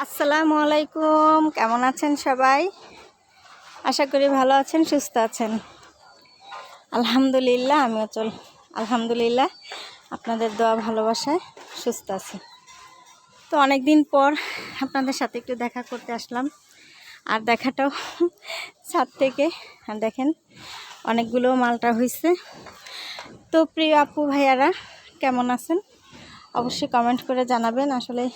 আসসালামু আলাইকুম, কেমন আছেন সবাই? আশা করি ভালো আছেন, সুস্থ আছেন। আলহামদুলিল্লাহ, আলহামদুলিল্লাহ আপনাদের দোয়া ভালোবাসায় সুস্থ আছি। তো অনেক দিন পর আপনাদের সাথে একটু দেখা করতে আসলাম, আর দেখাটাও ছাদ থেকে। দেখেন অনেকগুলো মালটা হয়েছে। তো প্রিয় আপু ভাইয়ারা কেমন আছেন অবশ্যই কমেন্ট করে জানাবেন। আসলে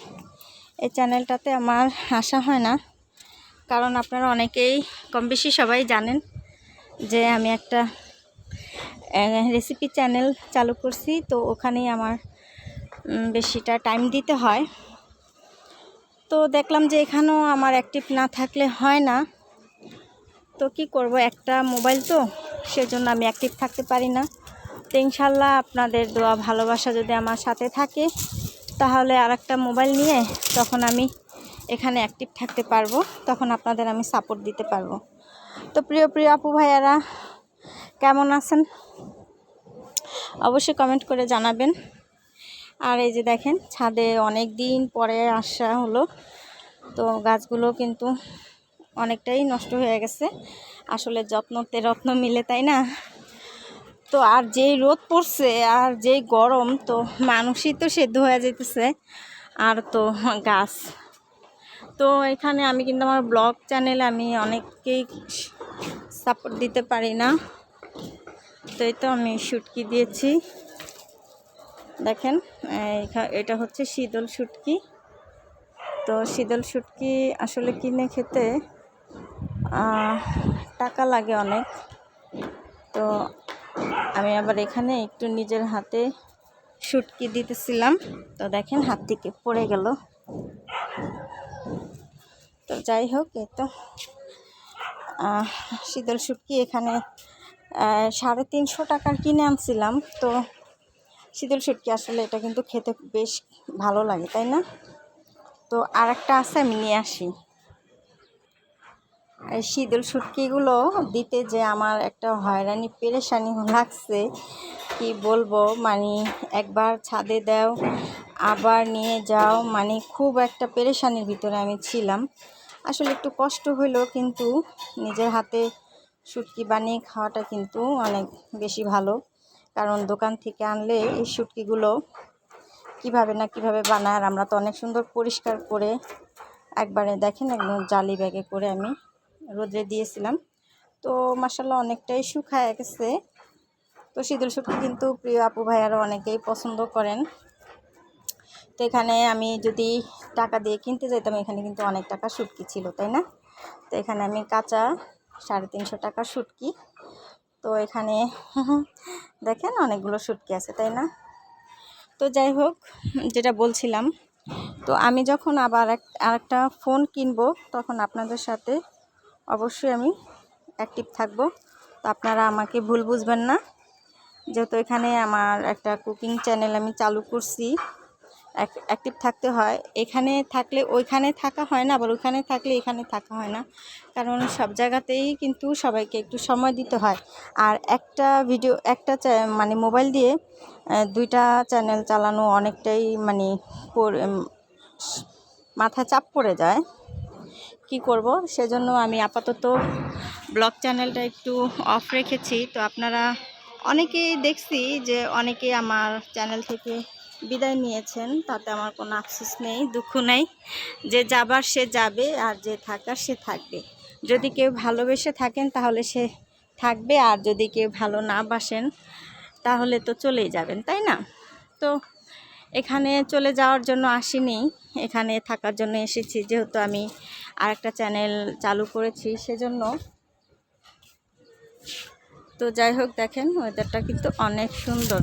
এই চ্যানেলটাতে আমার আসা হয় না, কারণ আপনারা অনেকেই কম বেশি সবাই জানেন যে আমি একটা রেসিপি চ্যানেল চালু করছি। তো ওখানেই আমার বেশিটা টাইম দিতে হয়। তো দেখলাম যে এখানেও আমার অ্যাক্টিভ না থাকলে হয় না। তো কি করব, একটা মোবাইল তো, সেজন্য আমি অ্যাক্টিভ থাকতে পারি না। তো ইনশাল্লাহ আপনাদের দোয়া ভালোবাসা যদি আমার সাথে থাকে, তাহলে আর একটা মোবাইল নিয়ে তখন আমি এখানে অ্যাক্টিভ থাকতে পারবো, তখন আপনাদের আমি সাপোর্ট দিতে পারবো। তো প্রিয় আপু ভাইয়ারা কেমন আছেন অবশ্যই কমেন্ট করে জানাবেন। আর এই যে দেখেন ছাদে অনেক দিন পরে আসা হলো। তো গাছগুলো কিন্তু অনেকটাই নষ্ট হয়ে গেছে। আসলে যত্নতে রত্ন মিলে, তাই না? তো আর যেই রোদ পড়ছে আর যেই গরম, তো মানুষই তো সেদ্ধ হয়ে যেতেছে, আর তো গাছ। তো এখানে আমি কিন্তু আমার ব্লগ চ্যানেলে আমি অনেককেই সাপোর্ট দিতে পারি না। তো এই তো আমি শুটকি দিয়েছি, দেখেন এটা হচ্ছে শীতল শুটকি। তো শীতল শুটকি আসলে কিনে খেতে টাকা লাগে অনেক। তো আমি আবার এখানে একটু নিজের হাতে শুটকি দিতেছিলাম, তো দেখেন হাত থেকে পড়ে গেল। তো যাই হোক, এই তো শীতল শুটকি এখানে 350 টাকার কিনে আনছিলাম। তো শীতল শুটকি আসলে এটা কিন্তু খেতে বেশ ভালো লাগে, তাই না? তো আর একটা আছে, আমি নিয়ে আসি। এই শীতল শুটকিগুলো দিতে যে আমার একটা হয়রানি পেরেশানি লাগছে, কি বলবো। মানে একবার ছাদে দাও, আবার নিয়ে যাও, মানে খুব একটা পেরেশানির ভিতরে আমি ছিলাম। আসলে একটু কষ্ট হইলো, কিন্তু নিজের হাতে শুটকি বানিয়ে খাওয়াটা কিন্তু অনেক বেশি ভালো। কারণ দোকান থেকে আনলে এই শুটকিগুলো কিভাবে না কিভাবে বানায়, আর আমরা তো অনেক সুন্দর পরিষ্কার করে একবারে দেখেন একদম জালি ব্যাগে করে আমি রোদে দিয়েছিলাম। তো মাশাআল্লাহ অনেকটাই শুকায় গেছে। তো শীতল শুটকি কিন্তু প্রিয় আপু ভাইয়ারা অনেকেই পছন্দ করেন। তো এখানে আমি যদি টাকা দিয়ে কিনতে যেতাম, এখানে কিন্তু অনেক টাকা শুটকি ছিল, তাই না? তো এখানে আমি কাঁচা 350 টাকা শুটকি। তো এখানে দেখেন অনেকগুলো শুটকি আছে, তাই না? তো যাই হোক, যেটা বলছিলাম, তো আমি যখন আবার আরেকটা ফোন কিনবো, তখন আপনাদের সাথে অবশ্যই আমি অ্যাক্টিভ থাকবো। তো আপনারা আমাকে ভুল বুঝবেন না, যেহেতু এখানে আমার একটা কুকিং চ্যানেল আমি চালু করছি। অ্যাক্টিভ থাকতে হয়, এখানে থাকলে ওইখানে থাকা হয় না, আবার ওইখানে থাকলে এখানে থাকা হয় না। কারণ সব জায়গাতেই কিন্তু সবাইকে একটু সময় দিতে হয়। আর একটা ভিডিও মানে মোবাইল দিয়ে দুইটা চ্যানেল চালানো অনেকটাই মানে মাথা চাপ পড়ে যায়। কি করব, সেজন্য আমি আপাতত ব্লগ চ্যানেলটা একটু অফ রেখেছি। তো আপনারা অনেকেই দেখছি যে অনেকে আমার চ্যানেল থেকে বিদায় নিয়েছেন, তাতে আমার কোনো আফসোস নেই, দুঃখ নেই। যে যাবার সে যাবে, আর যে থাকার সে থাকবে। যদি কেউ ভালোবেসে থাকেন তাহলে সে থাকবে, আর যদি কেউ ভালো না বাসেন তাহলে তো চলেই যাবেন, তাই না? তো এখানে চলে যাওয়ার জন্য আসিনি, এখানে থাকার জন্য এসেছি, যেহেতু আমি আরেকটা চ্যানেল চালু করেছি সেজন্য। তো যাই হোক, দেখেন ওয়েদারটা কিন্তু অনেক সুন্দর,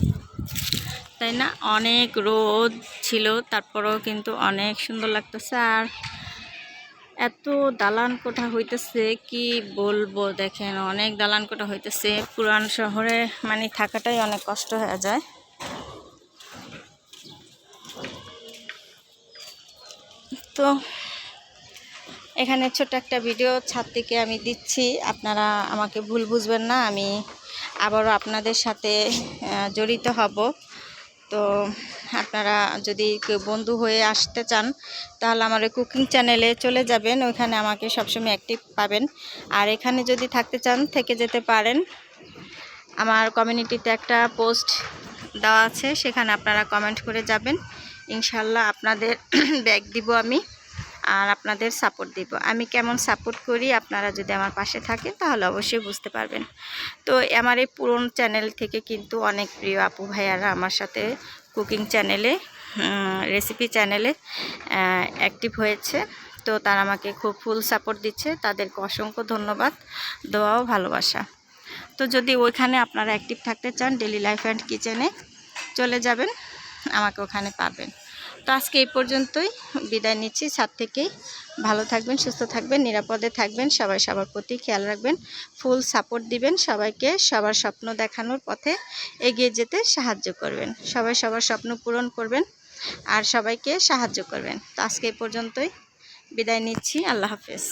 তাই না? অনেক রোদ ছিল, তারপরেও কিন্তু অনেক সুন্দর লাগতেছে। আর এত দালান কোঠা হইতেছে, কি বলবো, দেখেন অনেক দালান কোঠা হইতেছে। পুরান শহরে মানে থাকাটাই অনেক কষ্ট হয়ে যায়। তো এখানে ছোট একটা ভিডিও ছাদ থেকে আমি দিচ্ছি, আপনারা আমাকে ভুল বুঝবেন না, আমি আবারও আপনাদের সাথে জড়িত হব। তো আপনারা যদি কেউ বন্ধু হয়ে আসতে চান তাহলে আমার ওই কুকিং চ্যানেলে চলে যাবেন, ওইখানে আমাকে সবসময় অ্যাক্টিভ পাবেন। আর এখানে যদি থাকতে চান থেকে যেতে পারেন। আমার কমিউনিটিতে একটা পোস্ট দেওয়া আছে, সেখানে আপনারা কমেন্ট করে যাবেন, ইনশাল্লাহ আপনাদের ব্যাগ দিব আমি, আর আপনাদের সাপোর্ট দিব। আমি কেমন সাপোর্ট করি আপনারা যদি আমার পাশে থাকেন তাহলে অবশ্যই বুঝতে পারবেন। তো আমার এই পুরনো চ্যানেল থেকে কিন্তু অনেক প্রিয় আপু ভাইয়ারা আমার সাথে কুকিং চ্যানেলে, রেসিপি চ্যানেলে অ্যাক্টিভ হয়েছে। তো তারা আমাকে খুব ফুল সাপোর্ট দিচ্ছে, তাদেরকে অসংখ্য ধন্যবাদ, দোয়া ও ভালোবাসা। তো যদি ওইখানে আপনারা অ্যাক্টিভ থাকতে চান, ডেলি লাইফ অ্যান্ড কিচেনে চলে যাবেন, আমাকে ওখানে পাবেন। তো আজকে এই পর্যন্তই, বিদায় নিচ্ছি ছাদ থেকেই। ভালো থাকবেন, সুস্থ থাকবেন, নিরাপদে থাকবেন, সবাই সবার প্রতি খেয়াল রাখবেন, ফুল সাপোর্ট দিবেন, সবাইকে সবার স্বপ্ন দেখানোর পথে এগিয়ে যেতে সাহায্য করবেন, সবাই সবার স্বপ্ন পূরণ করবেন আর সবাইকে সাহায্য করবেন। তো আজকে এই পর্যন্তই, বিদায় নিচ্ছি। আল্লাহ হাফেজ।